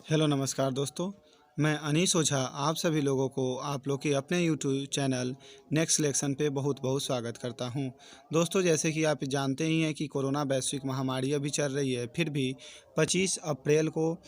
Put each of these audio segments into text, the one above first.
Hello नमस्कार दोस्तों। मैं अनीश ओझा आप सभी लोगों को आप लोग के अपने यूट्यूब चैनल नेक्स्ट सिलेक्शन पे बहुत बहुत स्वागत करता हूं। दोस्तों, जैसे कि आप जानते ही हैं कि कोरोना वैश्विक महामारी अभी चल रही है, फिर भी 25 अप्रैल को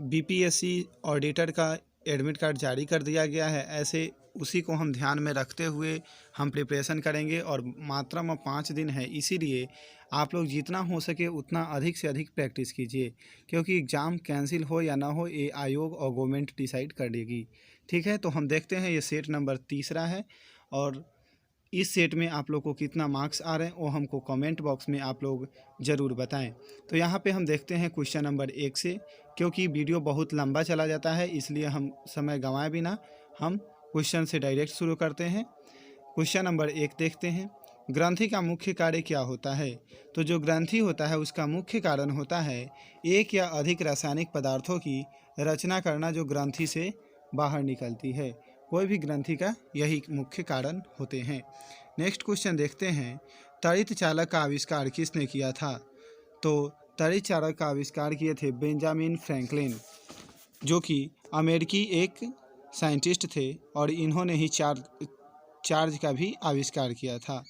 बीपीएससी ऑडिटर का एडमिट कार्ड जारी कर दिया गया है। ऐसे उसी को हम ध्यान में रखते हुए हम प्रिपरेशन करेंगे और मात्र में 5 दिन है, इसीलिए आप लोग जितना हो सके उतना अधिक से अधिक प्रैक्टिस कीजिए, क्योंकि एग्ज़ाम कैंसिल हो या ना हो ये आयोग और गवर्नमेंट डिसाइड कर देगी। ठीक है, तो हम देखते हैं, ये सेट नंबर तीसरा है और इस सेट में आप लोग को कितना मार्क्स आ रहे हैं वो हमको कमेंट बॉक्स में आप लोग ज़रूर बताएं। तो यहाँ पे हम देखते हैं क्वेश्चन नंबर 1 से, क्योंकि वीडियो बहुत लंबा चला जाता है इसलिए हम समय गंवाए बिना हम क्वेश्चन से डायरेक्ट शुरू करते हैं। क्वेश्चन नंबर 1 देखते हैं। ग्रंथि का मुख्य कार्य क्या होता है? तो जो ग्रंथि होता है उसका मुख्य कारण होता है एक या अधिक रासायनिक पदार्थों की रचना करना, जो ग्रंथि से बाहर निकलती है। कोई भी ग्रंथि का यही मुख्य कारण होते हैं। नेक्स्ट क्वेश्चन देखते हैं। तड़ित चालक का आविष्कार किसने किया था? तो तड़ित चालक का आविष्कार किए थे बेंजामिन फ्रैंकलिन, जो कि अमेरिकी एक साइंटिस्ट थे और इन्होंने ही चार्ज का भी आविष्कार किया था।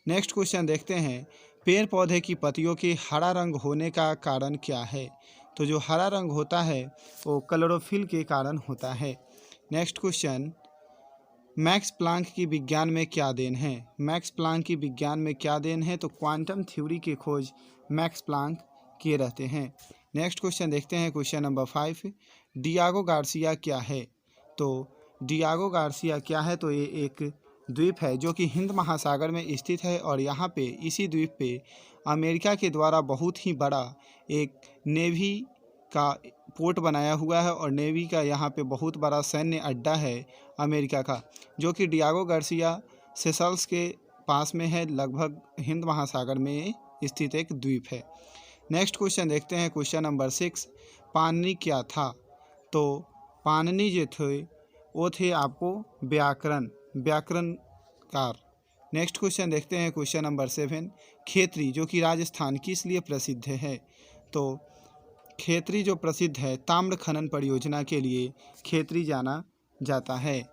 नेक्स्ट क्वेश्चन देखते हैं। पेड़ पौधे की पत्तियों के हरा रंग होने का कारण क्या है? तो जो हरा रंग होता है वो क्लोरोफिल के कारण होता है। Next question. मैक्स प्लांक की विज्ञान में क्या देन है? मैक्स प्लांक की विज्ञान में क्या देन है? तो क्वांटम थ्योरी की खोज मैक्स प्लांक किए रहते हैं। नेक्स्ट क्वेश्चन देखते हैं, क्वेश्चन नंबर 5। डियागो गार्सिया क्या है? तो डियागो गार्सिया क्या है? तो ये एक द्वीप है जो कि हिंद महासागर में स्थित है और यहाँ पे इसी द्वीप पे अमेरिका के द्वारा बहुत ही बड़ा एक नेवी का पोर्ट बनाया हुआ है और नेवी का यहाँ पे बहुत बड़ा सैन्य अड्डा है अमेरिका का, जो कि डियागो गार्सिया सेशल्स के पास में है, लगभग हिंद महासागर में स्थित एक द्वीप है। नेक्स्ट क्वेश्चन देखते हैं, क्वेश्चन नंबर 6। पाणिनि क्या था? तो पाणिनि जो थे वो थे आपको व्याकरणकार। नेक्स्ट क्वेश्चन देखते हैं, क्वेश्चन नंबर 7। खेतरी जो कि राजस्थान किस लिए प्रसिद्ध है? तो खेतरी जो प्रसिद्ध है ताम्र खनन परियोजना के लिए खेतरी जाना जाता है।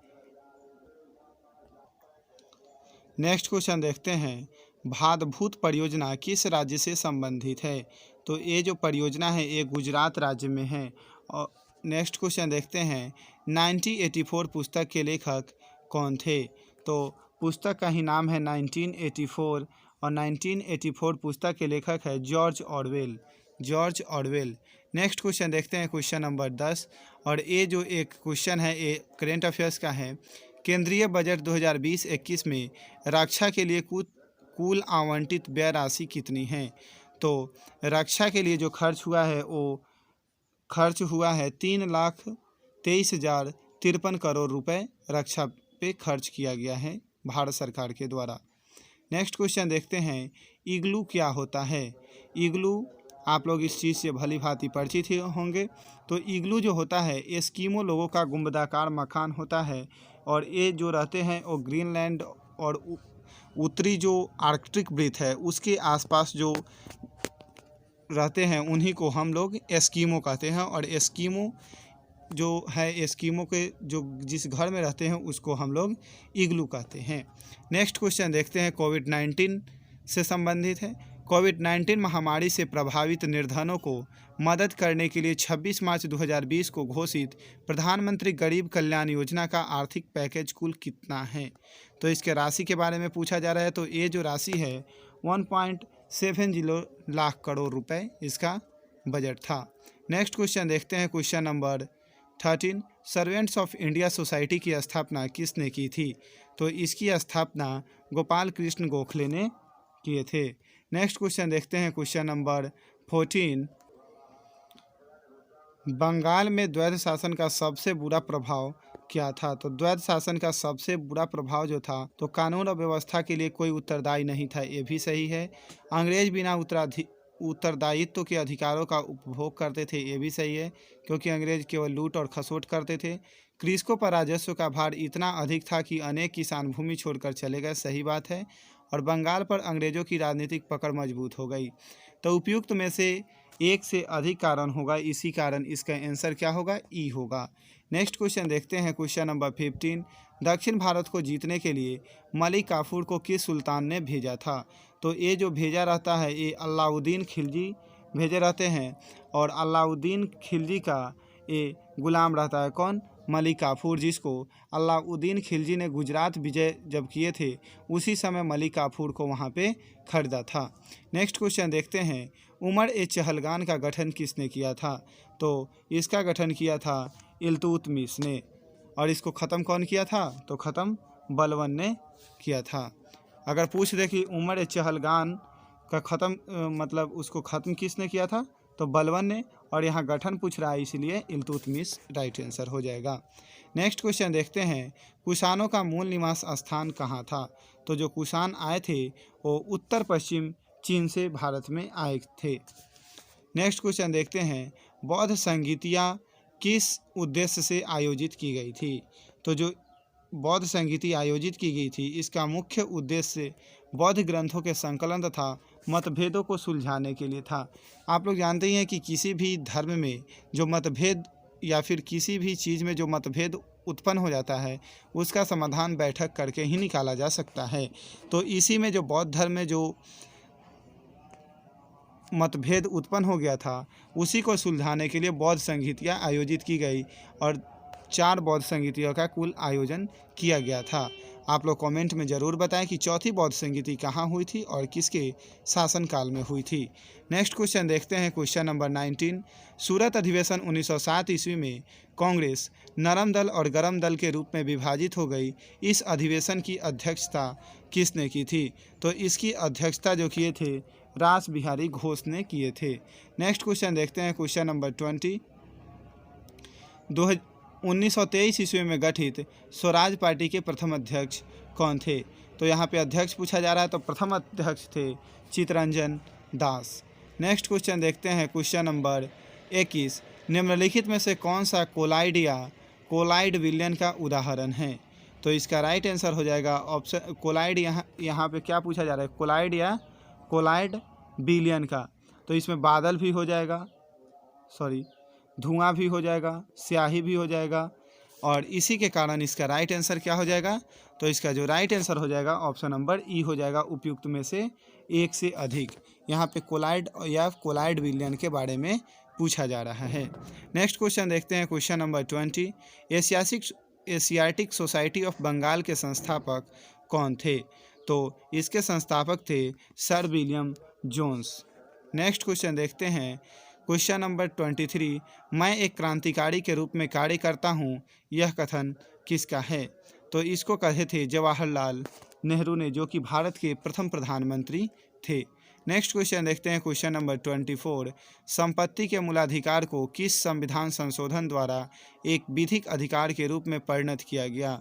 नेक्स्ट क्वेश्चन देखते हैं। भादभूत परियोजना किस राज्य से संबंधित है? तो ये जो परियोजना है ये गुजरात राज्य में है। और नेक्स्ट क्वेश्चन देखते हैं। 1984 पुस्तक के लेखक कौन थे? तो पुस्तक का ही नाम है 1984 और 1984 पुस्तक के लेखक है जॉर्ज ऑरवेल। नेक्स्ट क्वेश्चन देखते हैं, क्वेश्चन नंबर 10 और ये जो एक क्वेश्चन है ये करेंट अफेयर्स का है। केंद्रीय बजट 2020-21 में रक्षा के लिए कुल आवंटित व्यय राशि कितनी है? तो रक्षा के लिए जो खर्च हुआ है वो खर्च हुआ है 3,23,053 करोड़ रुपए रक्षा पे खर्च किया गया है भारत सरकार के द्वारा। नेक्स्ट क्वेश्चन देखते हैं। इग्लू क्या होता है? इग्लू आप लोग इस चीज़ से भली भांति परिचित होंगे। तो इग्लू जो होता है एस्किमो लोगों का गुंबदाकार मकान होता है और ये जो रहते हैं वो ग्रीनलैंड और उत्तरी जो आर्कटिक वृत्त है उसके आसपास जो रहते हैं उन्हीं को हम लोग एस्किमो कहते हैं। और एस्किमो जो है एस्किमो के जो जिस घर में रहते हैं उसको हम लोग इग्लू कहते हैं। नेक्स्ट क्वेश्चन देखते हैं, कोविड-19 से संबंधित है। कोविड-19 महामारी से प्रभावित निर्धनों को मदद करने के लिए 26 मार्च 2020 को घोषित प्रधानमंत्री गरीब कल्याण योजना का आर्थिक पैकेज कुल कितना है? तो इसके राशि के बारे में पूछा जा रहा है। तो ये जो राशि है 1.70 लाख करोड़ रुपए इसका बजट था। नेक्स्ट क्वेश्चन देखते हैं, question number 13। Servants of India society की स्थापना किसने की थी? तो इसकी स्थापना गोपाल कृष्ण गोखले ने किए थे। नेक्स्ट क्वेश्चन देखते हैं, क्वेश्चन नंबर 14। बंगाल में द्वैध शासन का सबसे बुरा प्रभाव क्या था? तो द्वैध शासन का सबसे बुरा प्रभाव जो था तो कानून और व्यवस्था के लिए कोई उत्तरदायी नहीं था, ये भी सही है। अंग्रेज बिना उत्तरदायित्व के अधिकारों का उपभोग करते थे, ये भी सही है, क्योंकि अंग्रेज केवल लूट और खसोट करते थे। कृषकों पर राजस्व का भार इतना अधिक था कि अनेक किसान भूमि छोड़कर चले गए, सही बात है। और बंगाल पर अंग्रेजों की राजनीतिक पकड़ मजबूत हो गई। तो उपयुक्त में से एक से अधिक कारण होगा, इसी कारण इसका आंसर क्या होगा, ई होगा। नेक्स्ट क्वेश्चन देखते हैं, क्वेश्चन नंबर 15। दक्षिण भारत को जीतने के लिए मलिक काफूर को किस सुल्तान ने भेजा था? तो ये जो भेजा रहता है ये अलाउद्दीन खिलजी भेजे रहते हैं, और अलाउद्दीन खिलजी का ये गुलाम रहता है कौन, मलिक काफूर, जिसको अलाउद्दीन खिलजी ने गुजरात विजय जब किए थे उसी समय मलिक काफूर को वहाँ पे खरीदा था। नेक्स्ट क्वेश्चन देखते हैं, उमर ए चहलगान का गठन किसने किया था? तो इसका गठन किया था इल्तुतमिश ने, और इसको ख़त्म कौन किया था? तो ख़त्म बलबन ने किया था। अगर पूछ दे कि उमर ए चहलगान का मतलब उसको ख़त्म किसने किया था? तो बलबन ने, और यहाँ गठन पूछ रहा है इसलिए इल्तुतमिश राइट आंसर हो जाएगा। नेक्स्ट क्वेश्चन देखते हैं, कुषाणों का मूल निवास स्थान कहाँ था? तो जो कुषाण आए थे वो उत्तर पश्चिम चीन से भारत में आए थे। नेक्स्ट क्वेश्चन देखते हैं, बौद्ध संगीतियाँ किस उद्देश्य से आयोजित की गई थी? तो जो बौद्ध संगीति आयोजित की गई थी इसका मुख्य उद्देश्य बौद्ध ग्रंथों के संकलन तथा मतभेदों को सुलझाने के लिए था। आप लोग जानते ही हैं कि किसी भी धर्म में जो मतभेद या फिर किसी भी चीज़ में जो मतभेद उत्पन्न हो जाता है उसका समाधान बैठक करके ही निकाला जा सकता है। तो इसी में जो बौद्ध धर्म में जो मतभेद उत्पन्न हो गया था उसी को सुलझाने के लिए बौद्ध संगीतियाँ आयोजित की गई, और 4 बौद्ध संगीतियों का कुल आयोजन किया गया था। आप लोग कमेंट में ज़रूर बताएं कि चौथी बौद्ध संगीति कहाँ हुई थी और किसके शासनकाल में हुई थी। नेक्स्ट क्वेश्चन देखते हैं, क्वेश्चन नंबर 19। सूरत अधिवेशन 1907 ईस्वी में कांग्रेस नरम दल और गरम दल के रूप में विभाजित हो गई। इस अधिवेशन की अध्यक्षता किसने की थी? तो इसकी अध्यक्षता जो किए थे रास बिहारी घोष ने किए थे। नेक्स्ट क्वेश्चन देखते हैं, क्वेश्चन नंबर 20। 1923 ईस्वी में गठित स्वराज पार्टी के प्रथम अध्यक्ष कौन थे? तो यहाँ पे अध्यक्ष पूछा जा रहा है, तो प्रथम अध्यक्ष थे चित्तरंजन दास। नेक्स्ट क्वेश्चन देखते हैं, क्वेश्चन नंबर 21। निम्नलिखित में से कौन सा कोलाइड या कोलाइड विलयन का उदाहरण है? तो इसका राइट आंसर हो जाएगा ऑप्शन कोलाइड। यहाँ पे क्या पूछा जा रहा है, कोलाइड या कोलाइड विलयन का। तो इसमें बादल भी हो जाएगा, धुआं भी हो जाएगा, स्याही भी हो जाएगा, और इसी के कारण इसका राइट आंसर क्या हो जाएगा? तो इसका जो राइट आंसर हो जाएगा ऑप्शन नंबर ई हो जाएगा, उपयुक्त में से एक से अधिक। यहाँ पे कोलाइड या कोलाइड विलयन के बारे में पूछा जा रहा है। नेक्स्ट क्वेश्चन देखते हैं, question number 20। Asiatic Society of Bengal के संस्थापक कौन थे? तो इसके संस्थापक थे sir William Jones. Next question देखते हैं, क्वेश्चन नंबर 23। मैं एक क्रांतिकारी के रूप में कार्य करता हूँ, यह कथन किसका है? तो इसको कहे थे जवाहरलाल नेहरू ने, जो कि भारत के प्रथम प्रधानमंत्री थे। नेक्स्ट क्वेश्चन देखते हैं, क्वेश्चन नंबर 24। संपत्ति के मूलाधिकार को किस संविधान संशोधन द्वारा एक विधिक अधिकार के रूप में परिणत किया गया?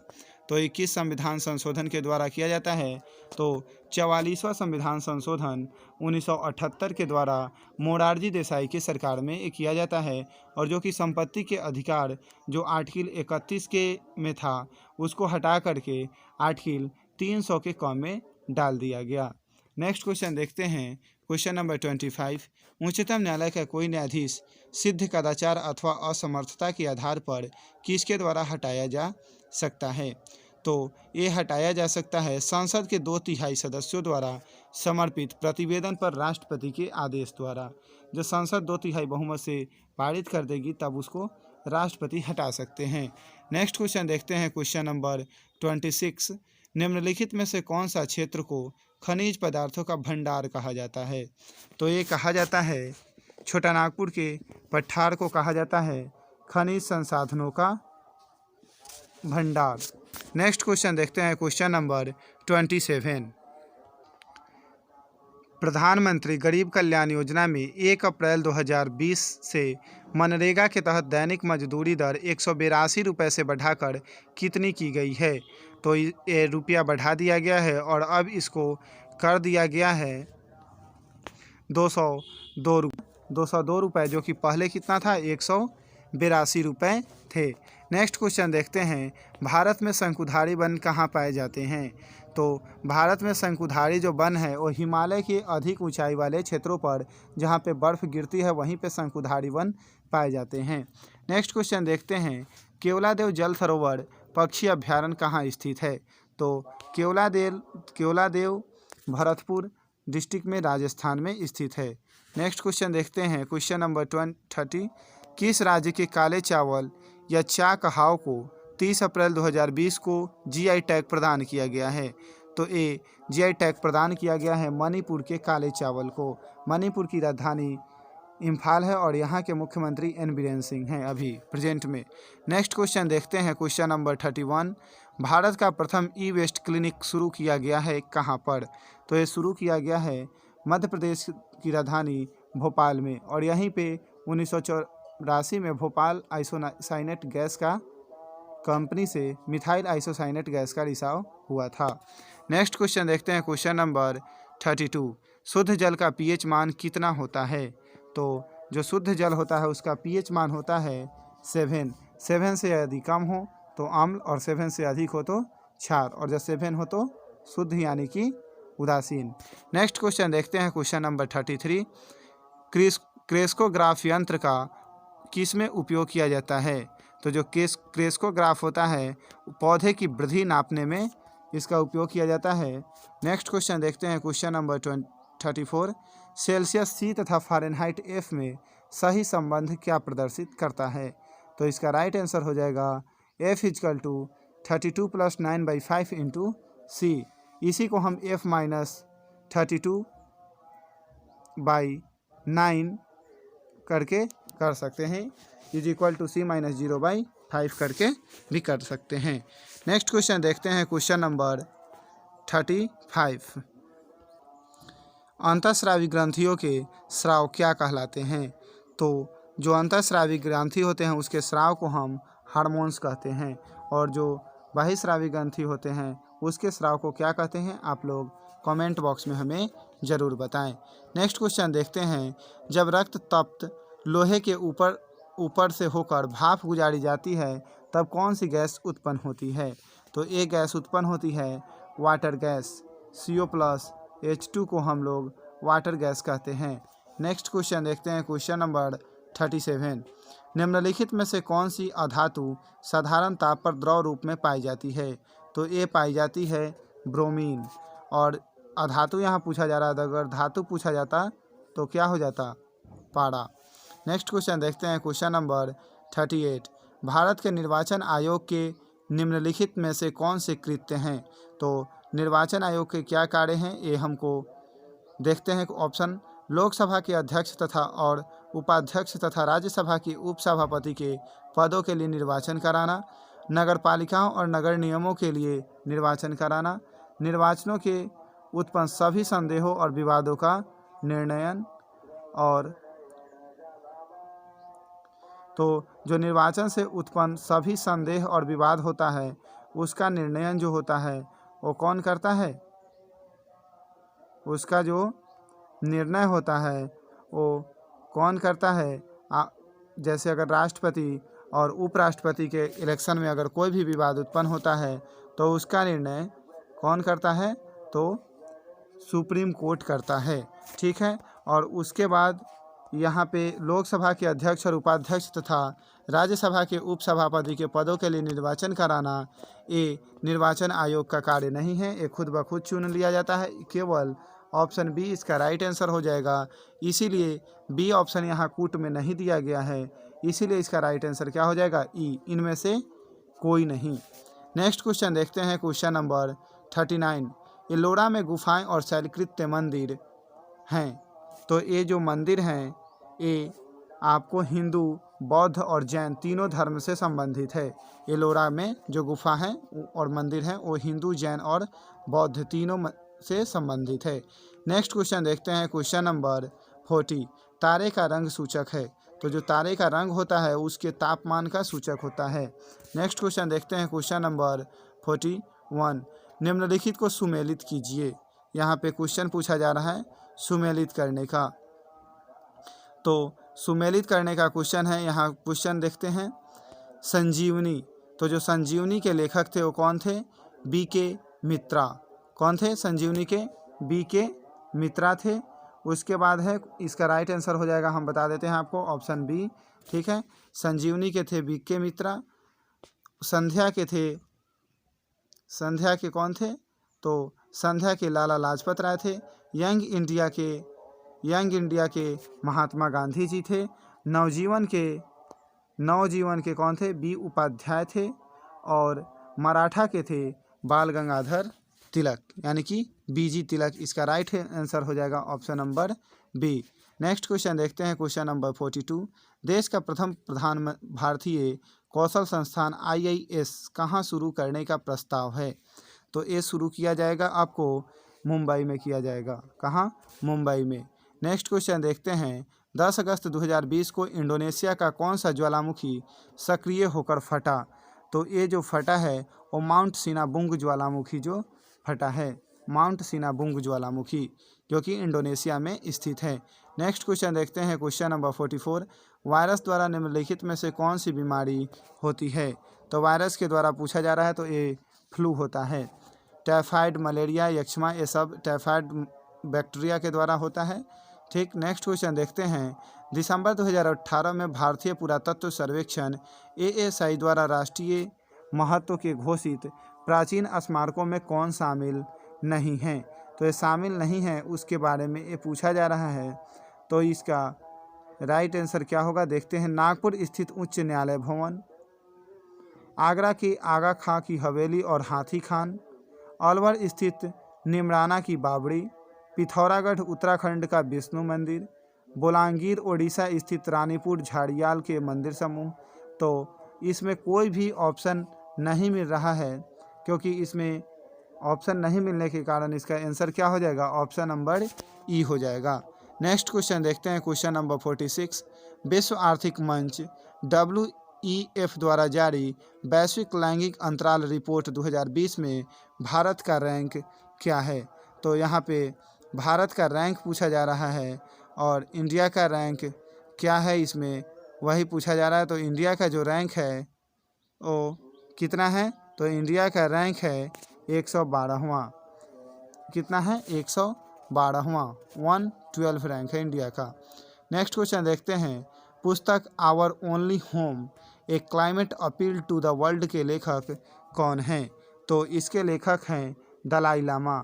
तो ये किस संविधान संशोधन के द्वारा किया जाता है? तो 44वां संविधान संशोधन 1978 के द्वारा मोरारजी देसाई की सरकार में ये किया जाता है, और जो कि संपत्ति के अधिकार जो आर्टिकल 31 के में था उसको हटा करके आर्टिकल 300 के कॉम में डाल दिया गया। नेक्स्ट क्वेश्चन देखते हैं, क्वेश्चन नंबर 25। उच्चतम न्यायालय का कोई न्यायाधीश सिद्ध कदाचार अथवा असमर्थता के आधार पर किसके द्वारा हटाया जा सकता है? तो ये हटाया जा सकता है संसद के 2/3 सदस्यों द्वारा समर्पित प्रतिवेदन पर राष्ट्रपति के आदेश द्वारा। जब संसद 2/3 बहुमत से पारित कर देगी तब उसको राष्ट्रपति हटा सकते हैं। नेक्स्ट क्वेश्चन देखते हैं, क्वेश्चन नंबर 26। निम्नलिखित में से कौन सा क्षेत्र को खनिज पदार्थों का भंडार कहा जाता है? तो ये कहा जाता है छोटा नागपुर के पठार को कहा जाता है खनिज संसाधनों का भंडार। नेक्स्ट क्वेश्चन देखते हैं, क्वेश्चन नंबर 27। प्रधानमंत्री गरीब कल्याण योजना में 1 अप्रैल 2020 से मनरेगा के तहत दैनिक मजदूरी दर 182 रुपये से बढ़ाकर कितनी की गई है? तो ये रुपया बढ़ा दिया गया है और अब इसको कर दिया गया है 202 रुपये, जो कि पहले कितना था 182 रुपये थे। नेक्स्ट क्वेश्चन देखते हैं, भारत में शंकुधारी वन कहाँ पाए जाते हैं? तो भारत में शंकुधारी जो वन है वो हिमालय की अधिक ऊंचाई वाले क्षेत्रों पर जहाँ पे बर्फ़ गिरती है वहीं पे शंकुधारी वन पाए जाते हैं। नेक्स्ट क्वेश्चन देखते हैं, केवलादेव जल सरोवर पक्षी अभ्यारण्य कहाँ स्थित है? तो केवलादेव भरतपुर डिस्ट्रिक्ट में राजस्थान में स्थित है। नेक्स्ट क्वेश्चन देखते हैं, क्वेश्चन नंबर 30, किस राज्य के काले चावल या चा कहाव को 30 अप्रैल 2020 को जीआई टैग प्रदान किया गया है? तो ए जीआई टैग प्रदान किया गया है मणिपुर के काले चावल को। मणिपुर की राजधानी इम्फाल है और यहाँ के मुख्यमंत्री एन बीरेन सिंह हैं अभी प्रेजेंट में। नेक्स्ट क्वेश्चन देखते हैं, क्वेश्चन नंबर 31, भारत का प्रथम ई वेस्ट क्लिनिक शुरू किया गया है कहाँ पर? तो ये शुरू किया गया है मध्य प्रदेश की राजधानी भोपाल में और यहीं पे 1984 में भोपाल आइसोसाइनेट गैस का कंपनी से मिथाइल आइसोसाइनेट गैस का रिसाव हुआ था। नेक्स्ट क्वेश्चन देखते हैं, क्वेश्चन नंबर 32, शुद्ध जल का पीएच मान कितना होता है? तो जो शुद्ध जल होता है उसका पीएच मान होता है 7 से यदि कम हो तो अम्ल और 7 से अधिक हो तो क्षार और जब 7 हो तो शुद्ध यानी कि उदासीन। नेक्स्ट क्वेश्चन देखते हैं, क्वेश्चन नंबर 33, क्रेस्कोग्राफ यंत्र का किस में उपयोग किया जाता है? तो जो क्रेस्कोग्राफ होता है पौधे की वृद्धि नापने में इसका उपयोग किया जाता है। नेक्स्ट क्वेश्चन देखते हैं, क्वेश्चन नंबर 34, सेल्सियस सी तथा फ़ारेनहाइट एफ में सही संबंध क्या प्रदर्शित करता है? तो इसका राइट आंसर हो जाएगा F = 32 + 9/5 × C। इसी को हम F - 32/9 करके कर सकते हैं = C - 0/5 करके भी कर सकते हैं। नेक्स्ट क्वेश्चन देखते हैं, क्वेश्चन नंबर 35, अंतःस्रावी ग्रंथियों के स्राव क्या कहलाते हैं? तो जो अंतःस्रावी ग्रंथि होते हैं उसके स्राव को हम हार्मोन्स कहते हैं और जो बहिस्रावी ग्रंथि होते हैं उसके स्राव को क्या कहते हैं? आप लोग कमेंट बॉक्स में हमें ज़रूर बताएं। नेक्स्ट क्वेश्चन देखते हैं, जब रक्त तप्त लोहे के ऊपर से होकर भाप गुजारी जाती है तब कौन सी गैस उत्पन्न होती है? तो एक गैस उत्पन्न होती है वाटर गैस, CO+H2 को हम लोग वाटर गैस कहते हैं। नेक्स्ट क्वेश्चन देखते हैं, क्वेश्चन नंबर 37, निम्नलिखित में से कौन सी अधातु साधारण ताप पर द्रव रूप में पाई जाती है? तो ये पाई जाती है ब्रोमीन। और अधातु यहाँ पूछा जा रहा है, अगर धातु पूछा जाता तो क्या हो जाता? पारा। नेक्स्ट क्वेश्चन देखते हैं, क्वेश्चन नंबर 38, भारत के निर्वाचन आयोग के निम्नलिखित में से कौन से कृत्य हैं? तो निर्वाचन आयोग के क्या कार्य हैं ये हमको देखते हैं। ऑप्शन, लोकसभा के अध्यक्ष तथा और उपाध्यक्ष तथा राज्यसभा की उपसभापति के पदों के लिए निर्वाचन कराना, नगर पालिकाओं और नगर निगमों के लिए निर्वाचन कराना, निर्वाचनों के उत्पन्न सभी संदेहों और विवादों का निर्णयन, और तो जो निर्वाचन से उत्पन्न सभी संदेह और विवाद होता है उसका निर्णयन जो होता है वो कौन करता है? उसका जो निर्णय होता है वो कौन करता है? जैसे अगर राष्ट्रपति और उपराष्ट्रपति के इलेक्शन में अगर कोई भी विवाद उत्पन्न होता है तो उसका निर्णय कौन करता है? तो सुप्रीम कोर्ट करता है। ठीक है, और उसके बाद यहाँ पे लोकसभा के अध्यक्ष और उपाध्यक्ष तथा राज्यसभा के उपसभापति के पदों के लिए निर्वाचन कराना ये निर्वाचन आयोग का कार्य नहीं है, ये खुद ब खुद चुन लिया जाता है। केवल ऑप्शन बी इसका राइट आंसर हो जाएगा, इसीलिए बी ऑप्शन यहाँ कूट में नहीं दिया गया है, इसीलिए इसका राइट आंसर क्या हो जाएगा? ई, इनमें से कोई नहीं। नेक्स्ट क्वेश्चन देखते हैं, क्वेश्चन नंबर 39, एलोरा में गुफाएं और शैलकृत्य मंदिर हैं। तो ये जो मंदिर हैं ये आपको हिंदू, बौद्ध और जैन तीनों धर्म से संबंधित है। एलोरा में जो गुफा है और मंदिर हैं वो हिंदू, जैन और बौद्ध तीनों से संबंधित है। नेक्स्ट क्वेश्चन देखते हैं, क्वेश्चन नंबर 40, तारे का रंग सूचक है। तो जो तारे का रंग होता है उसके तापमान का सूचक होता है। नेक्स्ट क्वेश्चन देखते हैं, क्वेश्चन नंबर 41, निम्नलिखित को सुमेलित कीजिए। यहाँ पे क्वेश्चन पूछा जा रहा है सुमेलित करने का। तो सुमेलित करने का क्वेश्चन है, यहाँ क्वेश्चन देखते हैं, संजीवनी। तो जो संजीवनी के लेखक थे वो कौन थे? BK मित्रा। कौन थे? संजीवनी के बी के मित्रा थे। उसके बाद है इसका राइट आंसर हो जाएगा, हम बता देते हैं आपको, ऑप्शन बी। ठीक है, संजीवनी के थे बी के मित्रा। संध्या के थे, संध्या के कौन थे? तो संध्या के लाला लाजपत राय थे। यंग इंडिया के महात्मा गांधी जी थे। नवजीवन के कौन थे? बी उपाध्याय थे। और मराठा के थे बाल गंगाधर तिलक, यानी कि बीजी तिलक। इसका राइट आंसर हो जाएगा option number B. Next question देखते हैं, क्वेश्चन नंबर 42। देश का प्रथम भारतीय कौशल संस्थान IIS कहाँ शुरू करने का प्रस्ताव है? तो ये शुरू किया जाएगा आपको मुंबई में किया जाएगा। कहाँ? मुंबई में। नेक्स्ट क्वेश्चन देखते हैं, 10 अगस्त 2020 को इंडोनेशिया का कौन सा ज्वालामुखी सक्रिय होकर फटा? तो ये जो फटा है वो माउंट सिनाबुंग ज्वालामुखी जो फटा है, माउंट सिनाबुंग ज्वालामुखी, जो कि इंडोनेशिया में स्थित है। नेक्स्ट क्वेश्चन देखते हैं, क्वेश्चन नंबर 44। वायरस द्वारा निम्नलिखित में से कौन सी बीमारी होती है? तो वायरस के द्वारा पूछा जा रहा है, तो ये फ्लू होता है। टाइफाइड, मलेरिया, यक्ष्मा, ये सब टाइफाइड बैक्टीरिया के द्वारा होता है। ठीक, नेक्स्ट क्वेश्चन देखते हैं, दिसंबर 2018 में भारतीय पुरातत्व सर्वेक्षण ASI द्वारा राष्ट्रीय महत्व के घोषित प्राचीन स्मारकों में कौन शामिल नहीं है? तो ये शामिल नहीं है, उसके बारे में ये पूछा जा रहा है। तो इसका राइट आंसर क्या होगा? देखते हैं। नागपुर स्थित उच्च न्यायालय भवन, आगरा की आगा खां की हवेली और हाथी खान, अलवर स्थित निमराना की बावड़ी, पिथौरागढ़ उत्तराखंड का विष्णु मंदिर, बोलांगीर ओडिशा स्थित रानीपुर झाड़ियाल के मंदिर समूह। तो इसमें कोई भी ऑप्शन नहीं मिल रहा है, क्योंकि इसमें ऑप्शन नहीं मिलने के कारण इसका आंसर क्या हो जाएगा? ऑप्शन नंबर ई हो जाएगा। नेक्स्ट क्वेश्चन देखते हैं, क्वेश्चन नंबर 46। विश्व आर्थिक मंच WEF द्वारा जारी वैश्विक लैंगिक अंतराल रिपोर्ट 2020 में भारत का रैंक क्या है? तो यहाँ पे भारत का रैंक पूछा जा रहा है और इंडिया का रैंक क्या है, इसमें वही पूछा जा रहा है। तो इंडिया का जो रैंक है वो कितना है? तो इंडिया का रैंक है 112वां। कितना है? 112वां, 112 रैंक है इंडिया का। नेक्स्ट क्वेश्चन देखते हैं, पुस्तक our only home a climate appeal to the world के लेखक कौन हैं? तो इसके लेखक हैं दलाई लामा।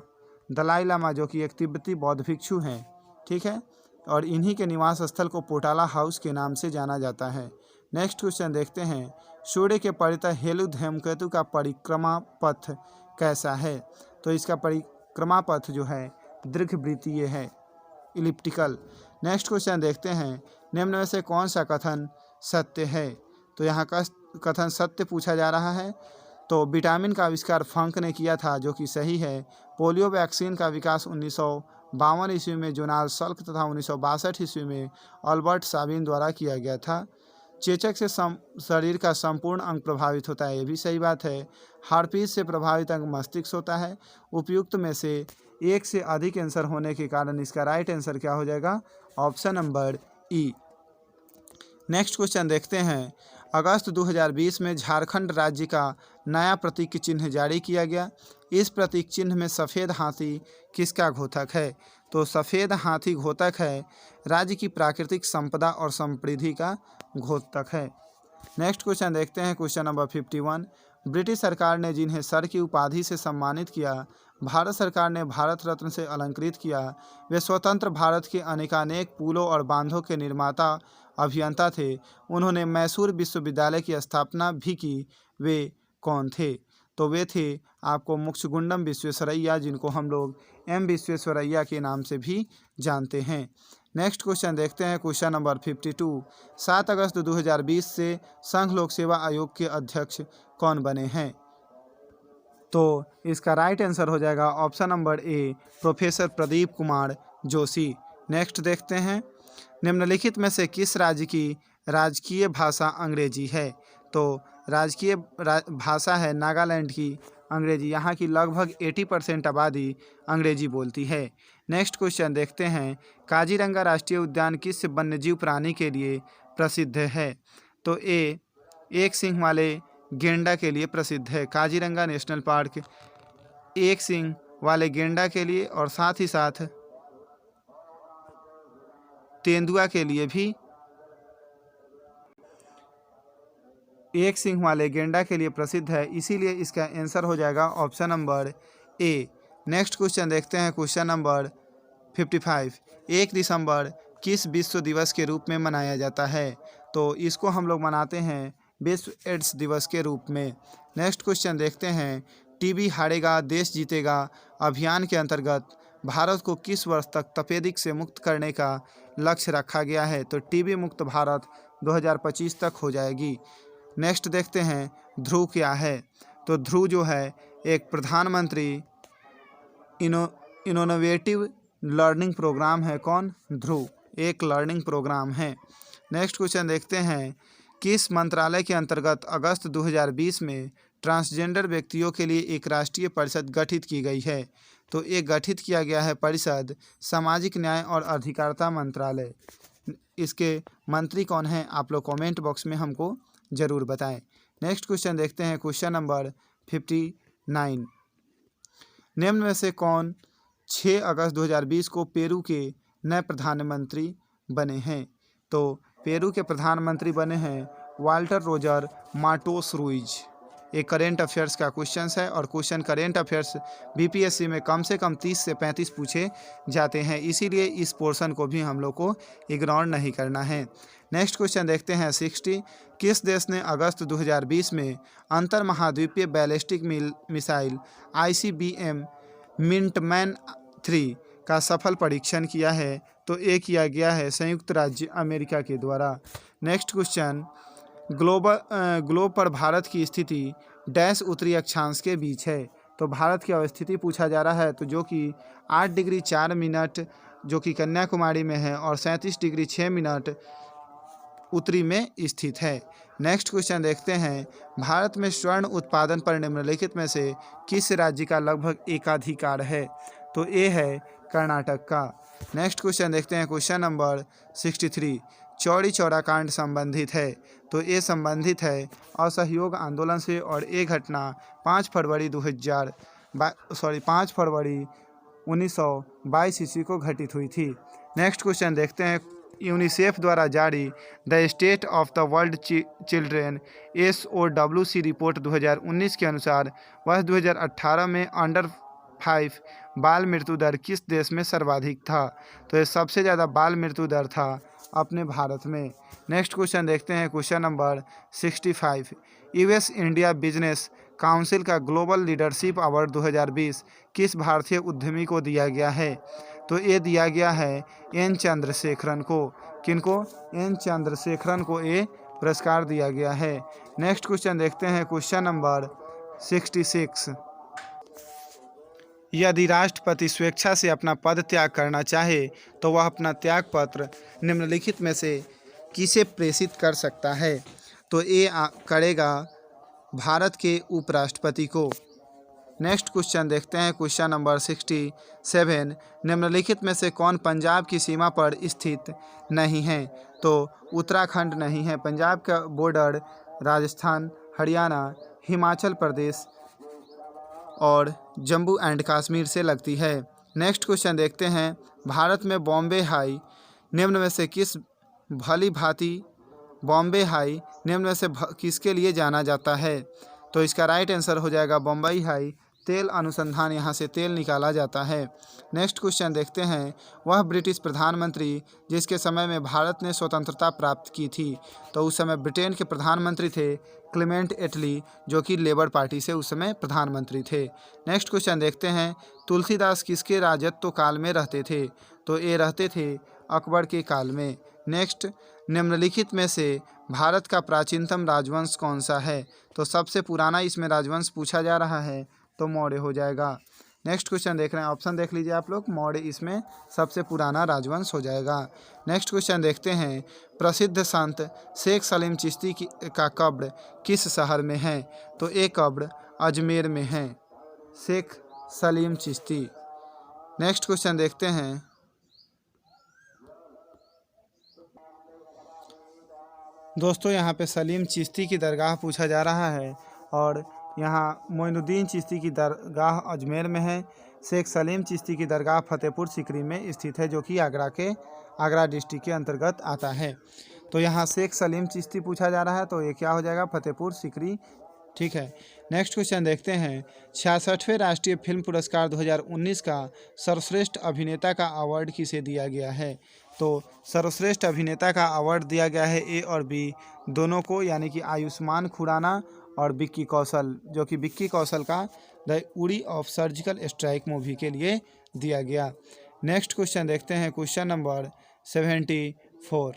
दलाई लामा जो कि एक तिब्बती बौद्ध भिक्षु हैं। ठीक है, और इन्हीं के निवास स्थल को पोटाला हाउस के नाम से जाना जाता है। नेक्स्ट क्वेश्चन देखते हैं, सूर्य के परितः हेलु धूमकेतु का परिक्रमा पथ कैसा है? तो इसका परिक्रमा पथ जो है दीर्घवृत्तीय है, इलिप्टिकल। नेक्स्ट क्वेश्चन देखते हैं, निम्न में से कौन सा कथन सत्य है? तो यहाँ का कथन सत्य पूछा जा रहा है। तो विटामिन का आविष्कार फंक ने किया था, जो कि सही है। पोलियो वैक्सीन का विकास 1952 ईस्वी में जोनास सल्क तथा 1962 ईस्वी में अल्बर्ट साबिन द्वारा किया गया था। चेचक से शरीर का संपूर्ण अंग प्रभावित होता है, ये भी सही बात है। हार्पिस से प्रभावित अंग मस्तिष्क होता है। उपयुक्त में से एक से अधिक आंसर होने के कारण इसका राइट आंसर क्या हो जाएगा? ऑप्शन नंबर ई। नेक्स्ट क्वेश्चन देखते हैं, अगस्त 2020 में झारखंड राज्य का नया प्रतीक चिन्ह जारी किया गया। इस प्रतीक चिन्ह में सफ़ेद हाथी किसका घोतक है? तो सफ़ेद हाथी घोतक है राज्य की प्राकृतिक संपदा और समृद्धि का घोतक है। नेक्स्ट क्वेश्चन देखते हैं, क्वेश्चन नंबर 51। ब्रिटिश सरकार ने जिन्हें सर की उपाधि से सम्मानित किया, भारत सरकार ने भारत रत्न से अलंकृत किया, वे स्वतंत्र भारत के अनेकानेक पुलों और बांधों के निर्माता अभियंता थे। उन्होंने मैसूर विश्वविद्यालय की स्थापना भी की। वे कौन थे? तो वे थे आपको मोक्षगुंडम विश्वेश्वरैया, जिनको हम लोग M विश्वेश्वरैया के नाम से भी जानते हैं। नेक्स्ट क्वेश्चन देखते हैं, क्वेश्चन नंबर 52। 7 अगस्त 2020 से संघ लोक सेवा आयोग के अध्यक्ष कौन बने हैं? तो इसका राइट आंसर हो जाएगा option number A, professor Pradeep Kumar Joshi. Next देखते हैं, निम्नलिखित में से किस राज्य की राजकीय भाषा अंग्रेजी है? तो राजकीय भाषा है नागालैंड की अंग्रेजी। यहाँ की लगभग 80% आबादी अंग्रेजी बोलती है। नेक्स्ट क्वेश्चन देखते हैं, काजीरंगा राष्ट्रीय उद्यान किस वन्यजीव प्राणी के लिए प्रसिद्ध है? तो ए, एक सींग वाले गेंडा के लिए प्रसिद्ध है। काजीरंगा नेशनल पार्क एक सींग वाले गेंडा के लिए और साथ ही साथ तेंदुआ के लिए भी, एक सिंह वाले गेंडा के लिए प्रसिद्ध है। इसीलिए इसका आंसर हो जाएगा option number A. Next question देखते हैं, क्वेश्चन नंबर 55। 1 दिसंबर किस विश्व दिवस के रूप में मनाया जाता है? तो इसको हम लोग मनाते हैं विश्व एड्स दिवस के रूप में। नेक्स्ट क्वेश्चन देखते हैं, टीबी हारेगा देश जीतेगा अभियान के अंतर्गत भारत को किस वर्ष तक तपेदिक से मुक्त करने का लक्ष्य रखा गया है? तो टीबी मुक्त भारत 2025 तक हो जाएगी। नेक्स्ट देखते हैं, ध्रुव क्या है? तो ध्रुव जो है एक प्रधानमंत्री इनोवेटिव लर्निंग प्रोग्राम है। कौन? ध्रुव एक लर्निंग प्रोग्राम है। नेक्स्ट क्वेश्चन देखते हैं, किस मंत्रालय के अंतर्गत अगस्त 2020 में ट्रांसजेंडर व्यक्तियों के लिए एक राष्ट्रीय परिषद गठित की गई है? तो ये गठित किया गया है परिषद सामाजिक न्याय और अधिकारिता मंत्रालय। इसके मंत्री कौन हैं? आप लोग कमेंट बॉक्स में हमको ज़रूर बताएं। नेक्स्ट क्वेश्चन देखते हैं, क्वेश्चन नंबर 59। निम्न में से कौन 6 अगस्त 2020 को पेरू के नए प्रधानमंत्री बने हैं? तो पेरू के प्रधानमंत्री बने हैं वाल्टर रोजर माटोस रुइज। एक करेंट अफेयर्स का क्वेश्चन है और क्वेश्चन करेंट अफेयर्स बीपीएससी में कम से कम 30 से 35 पूछे जाते हैं, इसीलिए इस पोर्शन को भी हम लोग को इग्नोर नहीं करना है। नेक्स्ट क्वेश्चन देखते हैं 60। किस देश ने अगस्त 2020 में अंतर महाद्वीपीय बैलिस्टिक मिसाइल ICBM मिंटमैन 3 का सफल परीक्षण किया है? तो ये किया गया है संयुक्त राज्य अमेरिका के द्वारा। नेक्स्ट क्वेश्चन, ग्लोब पर भारत की स्थिति डैश उत्तरी अक्षांश के बीच है? तो भारत की अवस्थिति पूछा जा रहा है, तो जो कि 8 डिग्री 4 मिनट जो कि कन्याकुमारी में है और 37 डिग्री 6 मिनट उत्तरी में स्थित है। नेक्स्ट क्वेश्चन देखते हैं, भारत में स्वर्ण उत्पादन पर निम्नलिखित में से किस राज्य का लगभग एकाधिकार है? तो ये है कर्नाटक का। नेक्स्ट क्वेश्चन देखते हैं, क्वेश्चन नंबर 63। चौरी चौरा कांड संबंधित है? तो ये संबंधित है असहयोग आंदोलन से और ये घटना 5 फरवरी 1922 ईस्वी को घटित हुई थी। नेक्स्ट क्वेश्चन देखते हैं, यूनिसेफ द्वारा जारी the state of the world children SOWC report 2019 के अनुसार वर्ष 2018 में अंडर 5 बाल मृत्यु दर किस देश में सर्वाधिक था? तो ये सबसे ज़्यादा बाल मृत्यु दर था अपने भारत में। नेक्स्ट क्वेश्चन देखते हैं, question number 65। US India business council का ग्लोबल लीडरशिप अवार्ड 2020 किस भारतीय उद्यमी को दिया गया है? तो ये दिया गया है N चंद्रशेखरन को। किनको? N चंद्रशेखरन को ये पुरस्कार दिया गया है। नेक्स्ट क्वेश्चन देखते हैं, क्वेश्चन नंबर 66। यदि राष्ट्रपति स्वेच्छा से अपना पद त्याग करना चाहे तो वह अपना त्याग पत्र निम्नलिखित में से किसे प्रेषित कर सकता है? तो ये करेगा भारत के उपराष्ट्रपति को। नेक्स्ट क्वेश्चन देखते हैं, क्वेश्चन नंबर 67। निम्नलिखित में से कौन पंजाब की सीमा पर स्थित नहीं है? तो उत्तराखंड नहीं है। पंजाब का बॉर्डर राजस्थान, हरियाणा, हिमाचल प्रदेश और जम्मू एंड कश्मीर से लगती है। नेक्स्ट क्वेश्चन देखते हैं, भारत में बॉम्बे हाई निम्न में से किसके लिए जाना जाता है? तो इसका राइट आंसर हो जाएगा बम्बई हाई। तेल अनुसंधान यहाँ से तेल निकाला जाता है। नेक्स्ट क्वेश्चन देखते हैं, वह ब्रिटिश प्रधानमंत्री जिसके समय में भारत ने स्वतंत्रता प्राप्त की थी? तो उस समय ब्रिटेन के प्रधानमंत्री थे क्लेमेंट एटली, जो कि लेबर पार्टी से उस समय प्रधानमंत्री थे। नेक्स्ट क्वेश्चन देखते हैं, तुलसीदास किसके राजत्व काल में रहते थे? तो ये रहते थे अकबर के काल में। नेक्स्ट, निम्नलिखित में से भारत का प्राचीनतम राजवंश कौन सा है? तो सबसे पुराना इसमें राजवंश पूछा जा रहा है, तो मौर्य हो जाएगा। नेक्स्ट क्वेश्चन देख रहे हैं, ऑप्शन देख लीजिए आप लोग, मौर्य इसमें सबसे पुराना राजवंश हो जाएगा। नेक्स्ट क्वेश्चन देखते हैं, प्रसिद्ध संत शेख सलीम चिश्ती का कब्र किस शहर में है? तो एक कब्र अजमेर में है, शेख सलीम चिश्ती। नेक्स्ट क्वेश्चन देखते हैं, दोस्तों यहाँ पे सलीम चिश्ती की दरगाह पूछा जा रहा है और यहाँ मोइनुद्दीन चिश्ती की दरगाह अजमेर में है। शेख सलीम चिश्ती की दरगाह फतेहपुर सीकरी में स्थित है, जो कि आगरा डिस्ट्रिक्ट के अंतर्गत आता है। तो यहाँ शेख सलीम चिश्ती पूछा जा रहा है, तो ये क्या हो जाएगा, फतेहपुर सीकरी। ठीक है, नेक्स्ट क्वेश्चन देखते हैं। 66वें राष्ट्रीय फिल्म पुरस्कार 2019 का सर्वश्रेष्ठ अभिनेता का अवार्ड किसे दिया गया है? तो सर्वश्रेष्ठ अभिनेता का अवार्ड दिया गया है ए और बी दोनों को, यानी कि आयुष्मान खुराना और विक्की कौशल, जो कि विक्की कौशल का द उड़ी ऑफ सर्जिकल स्ट्राइक मूवी के लिए दिया गया। नेक्स्ट क्वेश्चन देखते हैं, क्वेश्चन नंबर 74।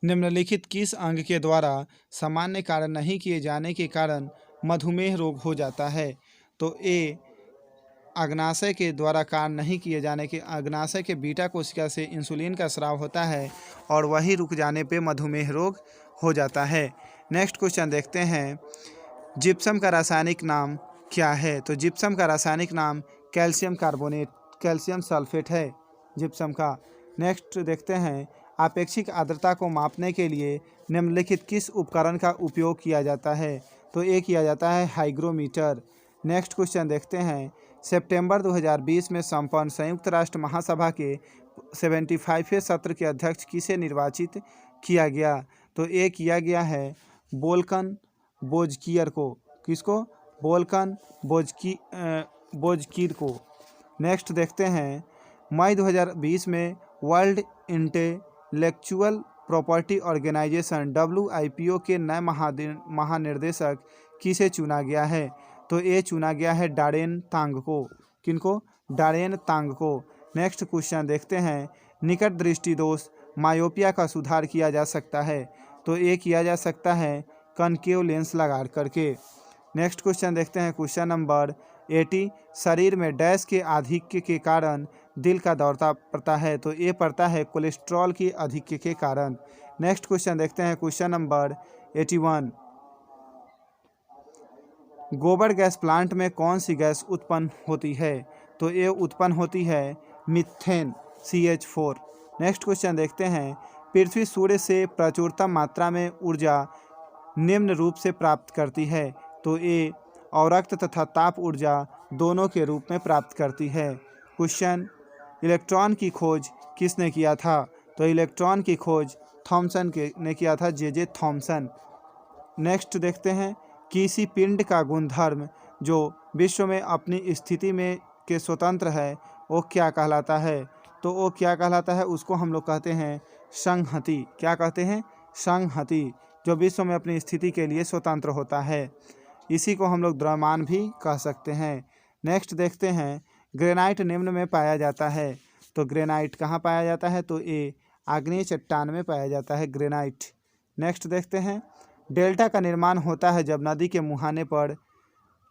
निम्नलिखित किस अंग के द्वारा सामान्य कार्य नहीं किए जाने के कारण मधुमेह रोग हो जाता है? तो ए अग्नाशय के द्वारा कार्य नहीं किए जाने के, अग्नाशय के बीटा कोशिका से इंसुलिन का स्राव होता है और वही रुक जाने पे मधुमेह रोग हो जाता है। नेक्स्ट क्वेश्चन देखते हैं, जिप्सम का रासायनिक नाम क्या है? तो जिप्सम का रासायनिक नाम कैल्शियम कार्बोनेट, कैल्शियम सल्फेट है जिप्सम का। नेक्स्ट देखते हैं, आपेक्षिक आर्द्रता को मापने के लिए निम्नलिखित किस उपकरण का उपयोग किया जाता है? तो ये किया जाता है हाइग्रोमीटर। नेक्स्ट क्वेश्चन देखते हैं, सितंबर 2020 में संपन्न संयुक्त राष्ट्र महासभा के 75वें सत्र के अध्यक्ष किसे निर्वाचित किया गया? तो ये किया गया है वोल्कन बोजकियर को। किसको? वोल्कन बोजकीर को। नेक्स्ट देखते हैं, मई 2020 में World Intellectual Property Organization WIPO के नए महानिर्देशक किसे चुना गया है? तो ये चुना गया है डारेन तांग को। किनको? डारेन तांग को। नेक्स्ट क्वेश्चन देखते हैं, निकट दृष्टि दोष मायोपिया का सुधार किया जा सकता है? तो ये किया जा सकता है कनकेव लेंस लगा करके। नेक्स्ट क्वेश्चन देखते हैं, क्वेश्चन नंबर 80। शरीर में डैश के आधिक्य के कारण दिल का दौरा पड़ता है? तो ये पड़ता है कोलेस्ट्रॉल की आधिक्य के कारण। नेक्स्ट क्वेश्चन देखते हैं, क्वेश्चन नंबर 81। गोबर गैस प्लांट में कौन सी गैस उत्पन्न होती है? तो ये उत्पन्न होती है मीथेन CH4। नेक्स्ट क्वेश्चन देखते हैं, पृथ्वी सूर्य से प्रचुरतम मात्रा में ऊर्जा निम्न रूप से प्राप्त करती है? तो ये अवरक्त तथा ताप ऊर्जा दोनों के रूप में प्राप्त करती है। क्वेश्चन, इलेक्ट्रॉन की खोज किसने किया था? तो इलेक्ट्रॉन की खोज थॉमसन ने किया था, J.J. थॉमसन। नेक्स्ट देखते हैं, किसी पिंड का गुणधर्म जो विश्व में अपनी स्थिति में के स्वतंत्र है वो क्या कहलाता है? तो वो क्या कहलाता है? उसको हम लोग कहते हैं संहति। क्या कहते हैं? संहति, जो विश्व में अपनी स्थिति के लिए स्वतंत्र होता है। इसी को हम लोग द्रव्यमान भी कह सकते हैं। नेक्स्ट देखते हैं, ग्रेनाइट निम्न में पाया जाता है? तो ग्रेनाइट कहाँ पाया जाता है? तो ये आग्नेय चट्टान में पाया जाता है ग्रेनाइट। नेक्स्ट देखते हैं, डेल्टा का निर्माण होता है जब नदी के मुहाने पर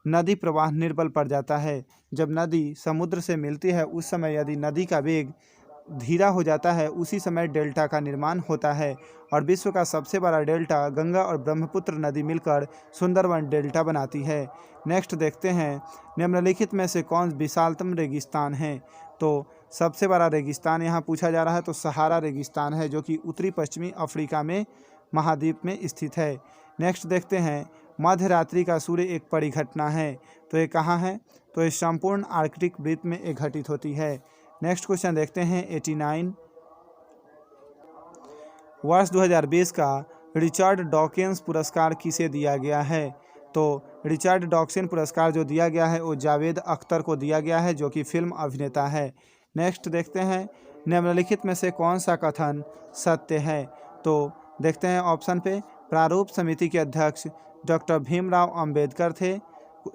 नदी प्रवाह निर्बल पड़ जाता है। जब नदी समुद्र से मिलती है उस समय यदि नदी का वेग धीरा हो जाता है, उसी समय डेल्टा का निर्माण होता है। और विश्व का सबसे बड़ा डेल्टा गंगा और ब्रह्मपुत्र नदी मिलकर सुंदरवन डेल्टा बनाती है। नेक्स्ट देखते हैं, निम्नलिखित में से कौन विशालतम रेगिस्तान है? तो सबसे बड़ा रेगिस्तान यहाँ पूछा जा रहा है तो सहारा रेगिस्तान है, जो कि उत्तरी पश्चिमी अफ्रीका में महाद्वीप में स्थित है। नेक्स्ट देखते हैं, मध्य रात्रि का सूर्य एक परिघटना है? तो ये कहाँ है? तो ये संपूर्ण आर्कटिक वृत्त में एक घटित होती है। नेक्स्ट क्वेश्चन देखते हैं, 89। वर्ष 2020 का रिचर्ड डॉकिंस पुरस्कार किसे दिया गया है? तो रिचर्ड डॉकिंस पुरस्कार जो दिया गया है वो जावेद अख्तर को दिया गया है, जो कि फिल्म अभिनेता है। नेक्स्ट देखते हैं, निम्नलिखित में से कौन सा कथन सत्य है? तो देखते हैं ऑप्शन पे, प्रारूप समिति के अध्यक्ष डॉक्टर भीमराव अंबेडकर थे,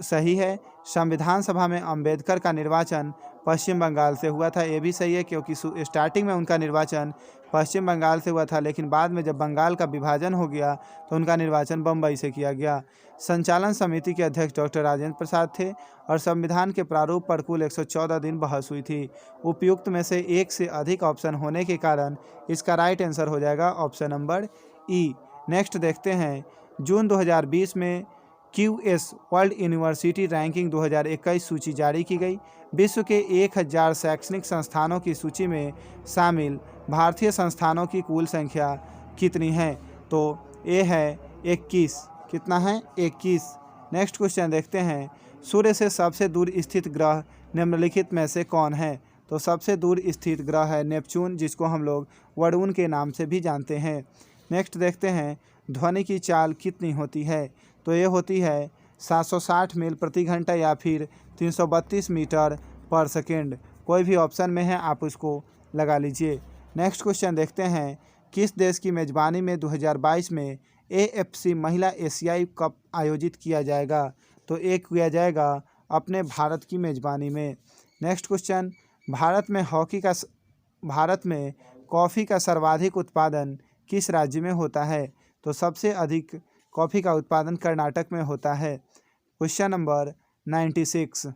सही है। संविधान सभा में अंबेडकर का निर्वाचन पश्चिम बंगाल से हुआ था, ये भी सही है, क्योंकि स्टार्टिंग में उनका निर्वाचन पश्चिम बंगाल से हुआ था, लेकिन बाद में जब बंगाल का विभाजन हो गया तो उनका निर्वाचन बम्बई से किया गया। संचालन समिति के अध्यक्ष डॉक्टर राजेंद्र प्रसाद थे और संविधान के प्रारूप पर कुल 114 दिन बहस हुई थी। उपयुक्त में से एक से अधिक ऑप्शन होने के कारण इसका राइट आंसर हो जाएगा ऑप्शन नंबर ई। नेक्स्ट देखते हैं, जून 2020 में QS वर्ल्ड यूनिवर्सिटी रैंकिंग 2021 सूची जारी की गई। विश्व के 1000 शैक्षणिक संस्थानों की सूची में शामिल भारतीय संस्थानों की कुल संख्या कितनी है? तो ये है 21। कितना है? 21। नेक्स्ट क्वेश्चन देखते हैं, सूर्य से सबसे दूर स्थित ग्रह निम्नलिखित में से कौन है? तो सबसे दूर स्थित ग्रह है नेपच्यून, जिसको हम लोग वरुण के नाम से भी जानते हैं। नेक्स्ट देखते हैं, ध्वनि की चाल कितनी होती है? तो ये होती है 760 मील प्रति घंटा या फिर 332 मीटर पर सेकेंड। कोई भी ऑप्शन में है, आप उसको लगा लीजिए। नेक्स्ट क्वेश्चन देखते हैं, किस देश की मेज़बानी में 2022 में AFC महिला एशियाई कप आयोजित किया जाएगा? तो ये किया जाएगा अपने भारत की मेज़बानी में। नेक्स्ट क्वेश्चन, भारत में कॉफ़ी का सर्वाधिक उत्पादन किस राज्य में होता है? तो सबसे अधिक कॉफ़ी का उत्पादन कर्नाटक में होता है। क्वेश्चन नंबर 96,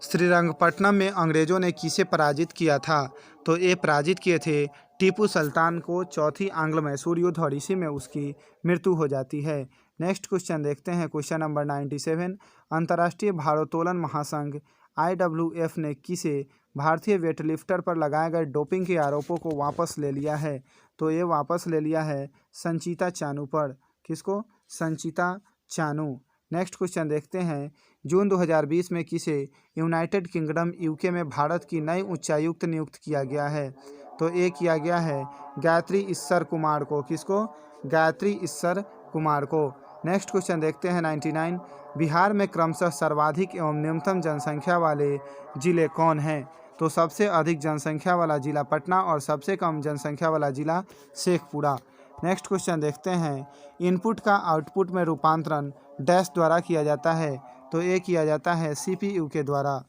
श्रीरंगपट्टनम में अंग्रेज़ों ने किसे पराजित किया था? तो ये पराजित किए थे टीपू सुल्तान को। चौथी आंग्ल मैसूर युद्ध और इसी में उसकी मृत्यु हो जाती है। नेक्स्ट क्वेश्चन देखते हैं, क्वेश्चन नंबर 97, अंतर्राष्ट्रीय भारोत्तोलन महासंघ IWF ने किसे भारतीय वेटलिफ्टर पर लगाए गए डोपिंग के आरोपों को वापस ले लिया है? तो ये वापस ले लिया है संचिता चानू पर। किसको? संचिता चानू। नेक्स्ट क्वेश्चन देखते हैं, जून 2020 में किसे यूनाइटेड किंगडम UK में भारत की नई उच्चायुक्त नियुक्त किया गया है? तो ये किया गया है गायत्री ईश्वर कुमार को। किसको? गायत्री ईश्वर कुमार को। नेक्स्ट क्वेश्चन देखते हैं 99, बिहार में क्रमशः सर्वाधिक एवं न्यूनतम जनसंख्या वाले जिले कौन हैं? तो सबसे अधिक जनसंख्या वाला जिला पटना और सबसे कम जनसंख्या वाला जिला शेखपुरा। नेक्स्ट क्वेश्चन देखते हैं, इनपुट का आउटपुट में रूपांतरण डैश द्वारा किया जाता है? तो ये किया जाता है CPU के द्वारा।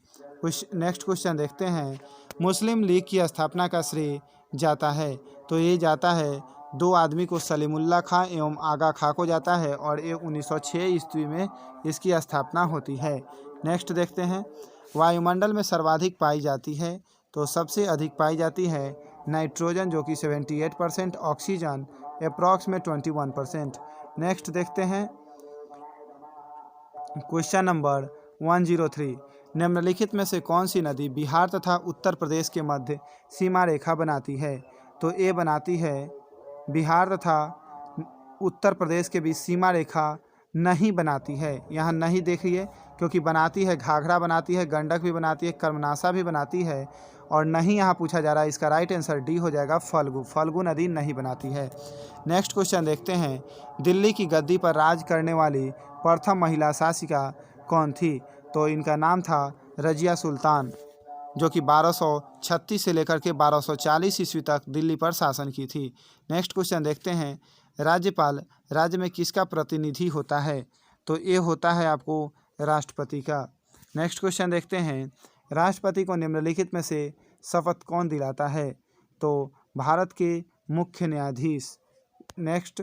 नेक्स्ट क्वेश्चन देखते हैं, मुस्लिम लीग की स्थापना का श्रेय जाता है? तो ये जाता है दो आदमी को, सलीमुल्लाह खां एवं आगा खां को जाता है और ये 1906 ईस्वी में इसकी स्थापना होती है। नेक्स्ट देखते हैं, वायुमंडल में सर्वाधिक पाई जाती है? तो सबसे अधिक पाई जाती है नाइट्रोजन जो कि 78%, ऑक्सीजन अप्रॉक्स में 21%। नेक्स्ट देखते हैं, क्वेश्चन नंबर 103, निम्नलिखित में से कौन सी नदी बिहार तथा उत्तर प्रदेश के मध्य सीमा रेखा बनाती है? तो ये बनाती है बिहार तथा उत्तर प्रदेश के बीच सीमा रेखा नहीं बनाती है। यहाँ नहीं देखिए, क्योंकि बनाती है घाघरा बनाती है, गंडक भी बनाती है, कर्मनाशा भी बनाती है, और नहीं यहाँ पूछा जा रहा है। इसका राइट आंसर डी हो जाएगा, फल्गु नदी नहीं बनाती है। नेक्स्ट क्वेश्चन देखते हैं, दिल्ली की गद्दी पर राज करने वाली प्रथम महिला शासिका कौन थी? तो इनका नाम था रजिया सुल्तान, जो कि 1236 से लेकर के 1240 ईस्वी तक दिल्ली पर शासन की थी। नेक्स्ट क्वेश्चन देखते हैं, राज्यपाल राज्य में किसका प्रतिनिधि होता है? तो ये होता है आपको राष्ट्रपति का। नेक्स्ट क्वेश्चन देखते हैं, राष्ट्रपति को निम्नलिखित में से शपथ कौन दिलाता है? तो भारत के मुख्य न्यायाधीश। नेक्स्ट,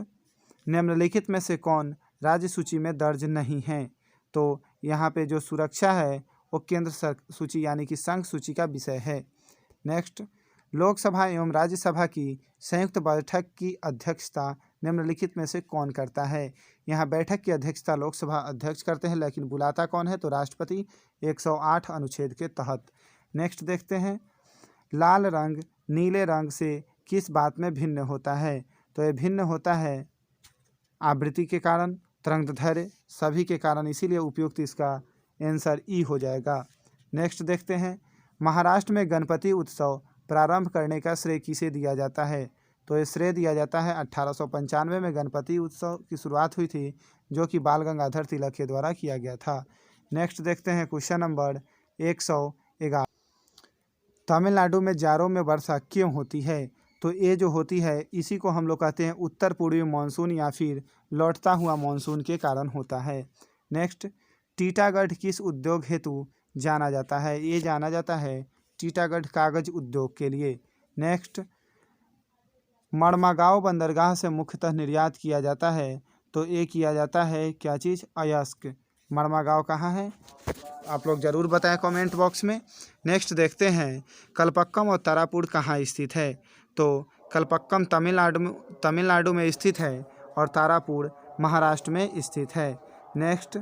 निम्नलिखित में से कौन राज्य सूची में दर्ज नहीं है? तो यहाँ पे जो सुरक्षा है वो केंद्र सूची यानी कि संघ सूची का विषय है। नेक्स्ट, लोकसभा एवं राज्यसभा की संयुक्त बैठक की अध्यक्षता निम्नलिखित में से कौन करता है? यहाँ बैठक की अध्यक्षता लोकसभा अध्यक्ष करते हैं, लेकिन बुलाता कौन है? तो राष्ट्रपति, 108 अनुच्छेद के तहत। नेक्स्ट देखते हैं, लाल रंग नीले रंग से किस बात में भिन्न होता है? तो ये भिन्न होता है आवृत्ति के कारण, तरंगदैर्घ्य, सभी के कारण, इसीलिए उपयुक्त इसका आंसर ई हो जाएगा। नेक्स्ट देखते हैं, महाराष्ट्र में गणपति उत्सव प्रारंभ करने का श्रेय किसे दिया जाता है? तो ये श्रेय दिया जाता है 1895 में गणपति उत्सव की शुरुआत हुई थी, जो कि बाल गंगाधर तिलक के द्वारा किया गया था। नेक्स्ट देखते हैं, क्वेश्चन नंबर 111, तमिलनाडु में जाड़ों में वर्षा क्यों होती है? तो ये जो होती है इसी को हम लोग कहते हैं उत्तर पूर्वी मानसून या फिर लौटता हुआ मानसून के कारण होता है। नेक्स्ट, टीटागढ़ किस उद्योग हेतु जाना जाता है? ये जाना जाता है टीटागढ़ कागज उद्योग के लिए। नेक्स्ट, मड़मागांव बंदरगाह से मुख्यतः निर्यात किया जाता है? तो ये किया जाता है क्या चीज़? अयस्क। मड़मागांव कहाँ है? आप लोग ज़रूर बताएं कमेंट बॉक्स में। नेक्स्ट देखते हैं, कलपक्कम और तारापुर कहाँ स्थित है? तो कलपक्कम तमिलनाडु में स्थित है और तारापुर महाराष्ट्र में स्थित है। नेक्स्ट,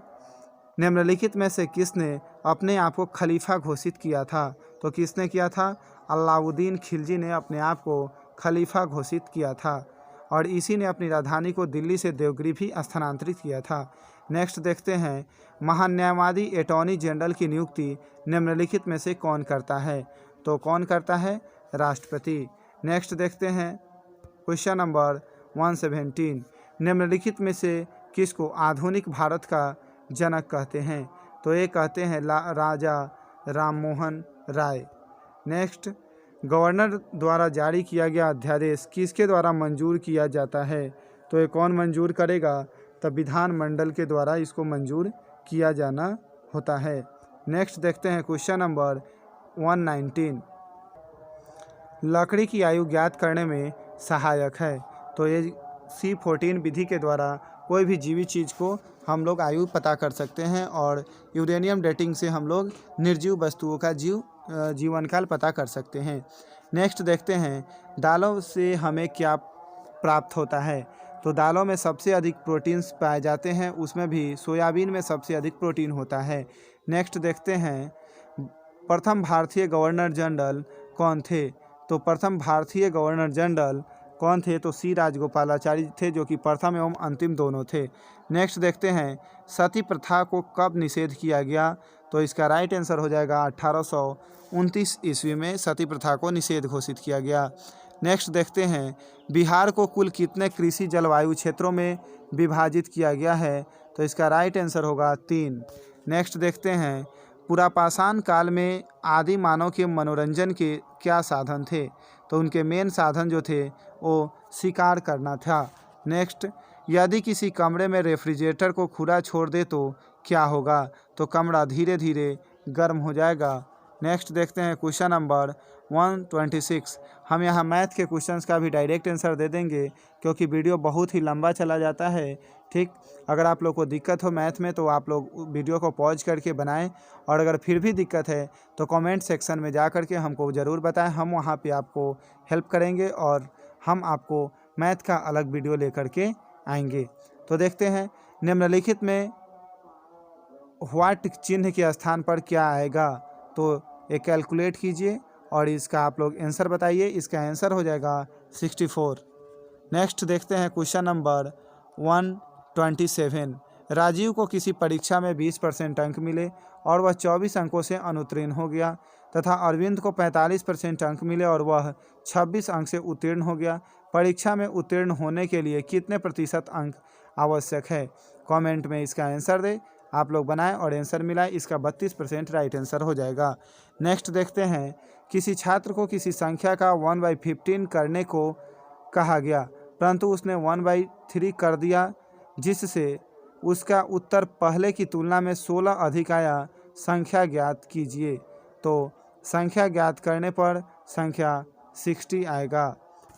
निम्नलिखित में से किसने अपने आप को खलीफा घोषित किया था? तो किसने किया था? अलाउद्दीन खिलजी ने अपने आप को खलीफा घोषित किया था। और इसी ने अपनी राजधानी को दिल्ली से देवगिरी भी स्थानांतरित किया था। नेक्स्ट देखते हैं, महान्यायवादी अटॉर्नी जनरल की नियुक्ति निम्नलिखित में से कौन करता है? तो कौन करता है? राष्ट्रपति। नेक्स्ट देखते हैं क्वेश्चन नंबर 117, निम्नलिखित में से किसको आधुनिक भारत का जनक कहते हैं? तो ये कहते हैं राजा राममोहन राय। नेक्स्ट, गवर्नर द्वारा जारी किया गया अध्यादेश किसके द्वारा मंजूर किया जाता है? तो ये कौन मंजूर करेगा? तब विधानमंडल के द्वारा इसको मंजूर किया जाना होता है। नेक्स्ट देखते हैं क्वेश्चन नंबर 119, लकड़ी की आयु ज्ञात करने में सहायक है। तो ये C14 विधि के द्वारा कोई भी जीवित चीज़ को हम लोग आयु पता कर सकते हैं और यूरेनियम डेटिंग से हम लोग निर्जीव वस्तुओं का जीवन काल पता कर सकते हैं। नेक्स्ट देखते हैं, दालों से हमें क्या प्राप्त होता है? तो दालों में सबसे अधिक प्रोटीन्स पाए जाते हैं, उसमें भी सोयाबीन में सबसे अधिक प्रोटीन होता है। नेक्स्ट देखते हैं, प्रथम भारतीय गवर्नर जनरल कौन थे? तो प्रथम भारतीय गवर्नर जनरल कौन थे? तो C राजगोपालाचारी थे, जो कि प्रथम एवं अंतिम दोनों थे। नेक्स्ट देखते हैं, सती प्रथा को कब निषेध किया गया? तो इसका राइट आंसर हो जाएगा 1829 ईस्वी में सती प्रथा को निषेध घोषित किया गया। नेक्स्ट देखते हैं, बिहार को कुल कितने कृषि जलवायु क्षेत्रों में विभाजित किया गया है? तो इसका राइट आंसर होगा 3। नेक्स्ट देखते हैं, पुरापाषाण काल में आदि मानव के मनोरंजन के क्या साधन थे? तो उनके मेन साधन जो थे वो शिकार करना था। नेक्स्ट, यदि किसी कमरे में रेफ्रिजरेटर को खुला छोड़ दे तो क्या होगा? तो कमरा धीरे धीरे गर्म हो जाएगा। नेक्स्ट देखते हैं क्वेश्चन नंबर 126, हम यहाँ मैथ के क्वेश्चंस का भी डायरेक्ट आंसर दे देंगे क्योंकि वीडियो बहुत ही लंबा चला जाता है। ठीक, अगर आप लोग को दिक्कत हो मैथ में तो आप लोग वीडियो को पॉज करके बनाएं, और अगर फिर भी दिक्कत है तो कमेंट सेक्शन में जा कर के हमको ज़रूर बताएं, हम वहाँ पे आपको हेल्प करेंगे और हम आपको मैथ का अलग वीडियो लेकर के आएंगे। तो देखते हैं, निम्नलिखित में व्हाट चिन्ह के स्थान पर क्या आएगा? तो ये कैलकुलेट कीजिए और इसका आप लोग आंसर बताइए। इसका आंसर हो जाएगा 64। नेक्स्ट देखते हैं क्वेश्चन नंबर 127, राजीव को किसी परीक्षा में 20% अंक मिले और वह 24 अंकों से अनुत्तीर्ण हो गया तथा अरविंद को 45% अंक मिले और वह 26 अंक से उत्तीर्ण हो गया। परीक्षा में उत्तीर्ण होने के लिए कितने प्रतिशत अंक आवश्यक है? कमेंट में इसका आंसर दें, आप लोग बनाएं और आंसर मिलाएं। इसका 32% राइट आंसर हो जाएगा। नेक्स्ट देखते हैं, किसी छात्र को किसी संख्या का 1/15 करने को कहा गया परंतु उसने 1/3 कर दिया, जिससे उसका उत्तर पहले की तुलना में 16 अधिक आया। संख्या ज्ञात कीजिए। तो संख्या ज्ञात करने पर संख्या 60 आएगा।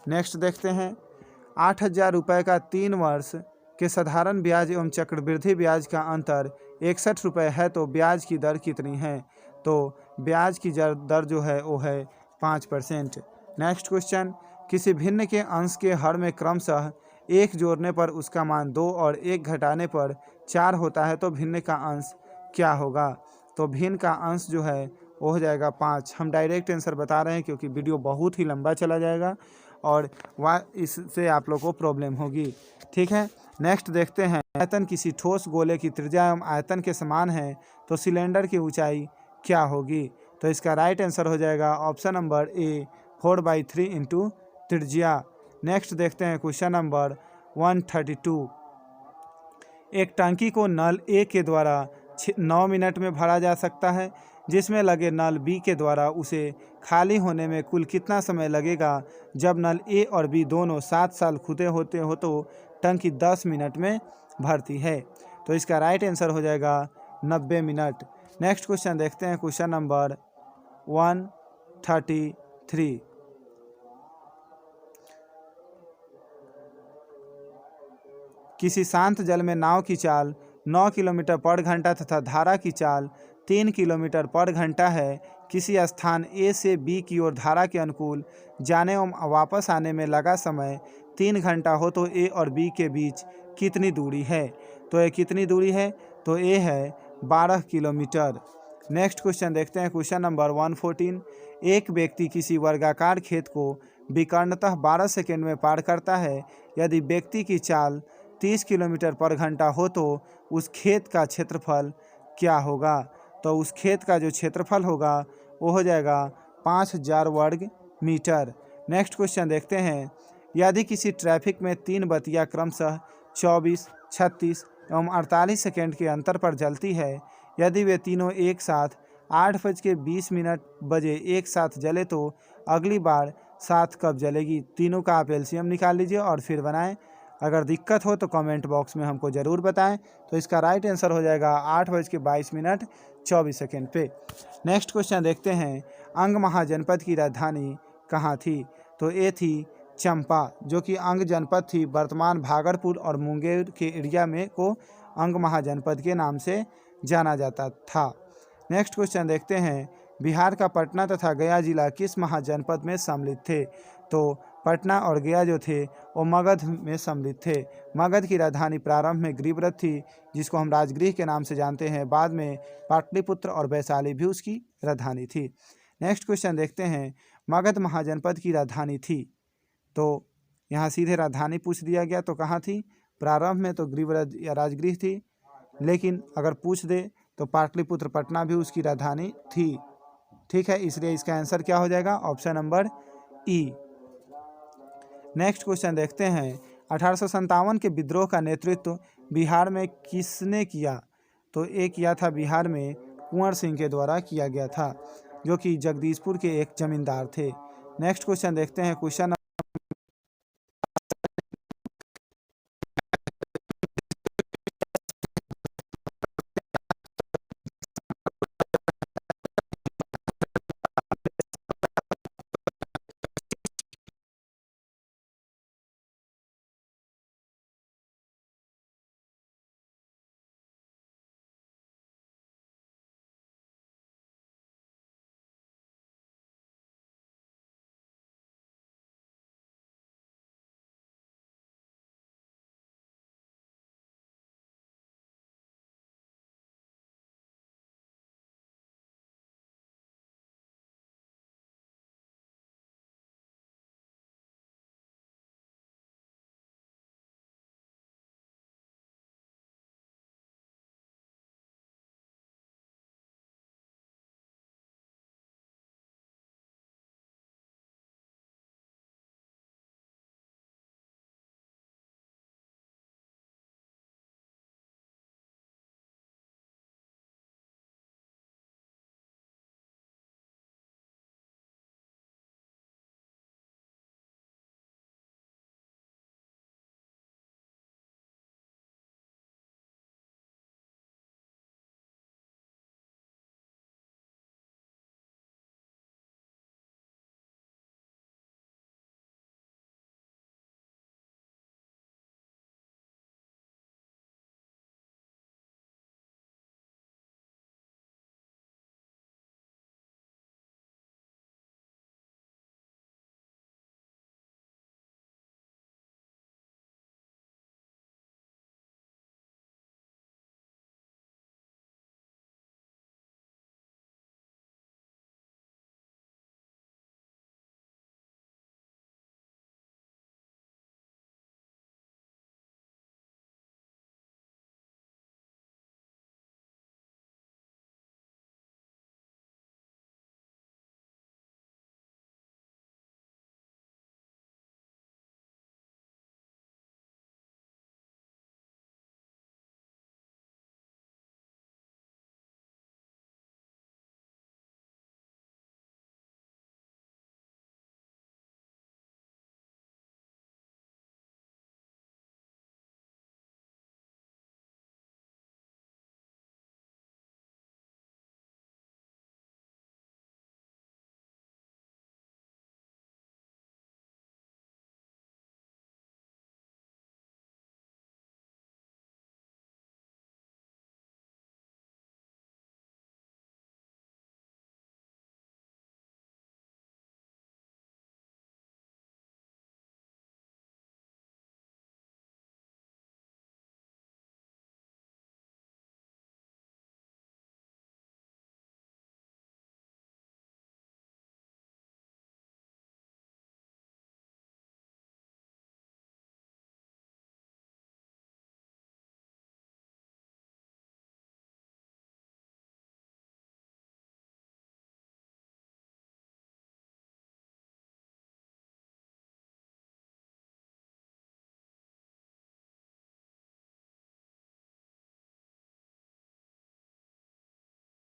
नेक्स्ट देखते हैं, 8,000 रुपये का 3 वर्ष के साधारण ब्याज एवं चक्रवृद्धि ब्याज का अंतर 61 रुपये है तो ब्याज की दर कितनी है? तो ब्याज की दर जो है वो है 5%। नेक्स्ट क्वेश्चन, किसी भिन्न के अंश के हर में क्रमशः 1 जोड़ने पर उसका मान 2 और 1 घटाने पर 4 होता है तो भिन्न का अंश क्या होगा? तो भिन्न का अंश जो है वो हो जाएगा 5। हम डायरेक्ट आंसर बता रहे हैं क्योंकि वीडियो बहुत ही लंबा चला जाएगा और इससे आप लोग को प्रॉब्लम होगी। ठीक है, नेक्स्ट देखते हैं, आयतन किसी ठोस गोले की त्रिज्या एवं आयतन के समान है तो सिलेंडर की ऊंचाई क्या होगी? तो इसका राइट आंसर हो जाएगा ऑप्शन नंबर ए 4/3 इंटू त्रिज्या। नेक्स्ट देखते हैं क्वेश्चन नंबर 132, एक टंकी को नल ए के द्वारा 9 मिनट में भरा जा सकता है, जिसमें लगे नल बी के द्वारा उसे खाली होने में कुल कितना समय लगेगा? जब नल ए और बी दोनों 7 साल खुदे होते हो तो टंकी 10 मिनट में भरती है। तो इसका राइट आंसर हो जाएगा 90 मिनट। नेक्स्ट क्वेश्चन देखते हैं क्वेश्चन नंबर 133, किसी शांत जल में नाव की चाल 9 किलोमीटर पर घंटा तथा धारा की चाल 3 किलोमीटर पर घंटा है। किसी स्थान ए से बी की ओर धारा के अनुकूल जाने एवं वापस आने में लगा समय 3 घंटा हो तो ए और बी के बीच कितनी दूरी है? तो ये कितनी दूरी है? तो ए है 12 किलोमीटर। नेक्स्ट क्वेश्चन देखते हैं क्वेश्चन नंबर 114, एक व्यक्ति किसी वर्गाकार खेत को विकर्णतः 12 सेकेंड में पार करता है यदि व्यक्ति की चाल 30 किलोमीटर पर घंटा हो तो उस खेत का क्षेत्रफल क्या होगा? तो उस खेत का जो क्षेत्रफल होगा वो हो जाएगा 5000 वर्ग मीटर। नेक्स्ट क्वेश्चन देखते हैं, यदि किसी ट्रैफिक में 3 बत्तियां क्रमशः 24, 36 एवं 48 सेकेंड के अंतर पर जलती है, यदि वे तीनों एक साथ 8:20 बजे एक साथ जले तो अगली बार साथ कब जलेगी? तीनों का आप एलसीएम निकाल लीजिए और फिर बनाएं। अगर दिक्कत हो तो कमेंट बॉक्स में हमको ज़रूर बताएं। तो इसका राइट आंसर हो जाएगा 8:22 पे। नेक्स्ट क्वेश्चन देखते हैं, अंग महाजनपद की राजधानी कहाँ थी? तो ये थी चंपा, जो कि अंग जनपद थी। वर्तमान भागलपुर और मुंगेर के एरिया में को अंग महाजनपद के नाम से जाना जाता था। नेक्स्ट क्वेश्चन देखते हैं, बिहार का पटना तथा गया जिला किस महाजनपद में सम्मिलित थे? तो पटना और गया जो थे वो मगध में सम्मिलित थे। मगध की राजधानी प्रारंभ में गृहरथ थी, जिसको हम राजगृह के नाम से जानते हैं। बाद में पाटलिपुत्र और वैशाली भी उसकी राजधानी थी। नेक्स्ट क्वेश्चन देखते हैं, मगध महाजनपद की राजधानी थी, तो यहाँ सीधे राजधानी पूछ दिया गया, तो कहाँ थी? प्रारंभ में तो गृहरथ या राजगृह थी, लेकिन अगर पूछ दे तो पाटलिपुत्र पटना भी उसकी राजधानी थी। ठीक है, इसलिए इसका आंसर क्या हो जाएगा? ऑप्शन नंबर ई। नेक्स्ट क्वेश्चन देखते हैं, 1857 के विद्रोह का नेतृत्व बिहार में किसने किया? तो ये किया था बिहार में कुंवर सिंह के द्वारा किया गया था, जो कि जगदीशपुर के एक जमींदार थे। नेक्स्ट क्वेश्चन देखते हैं, क्वेश्चन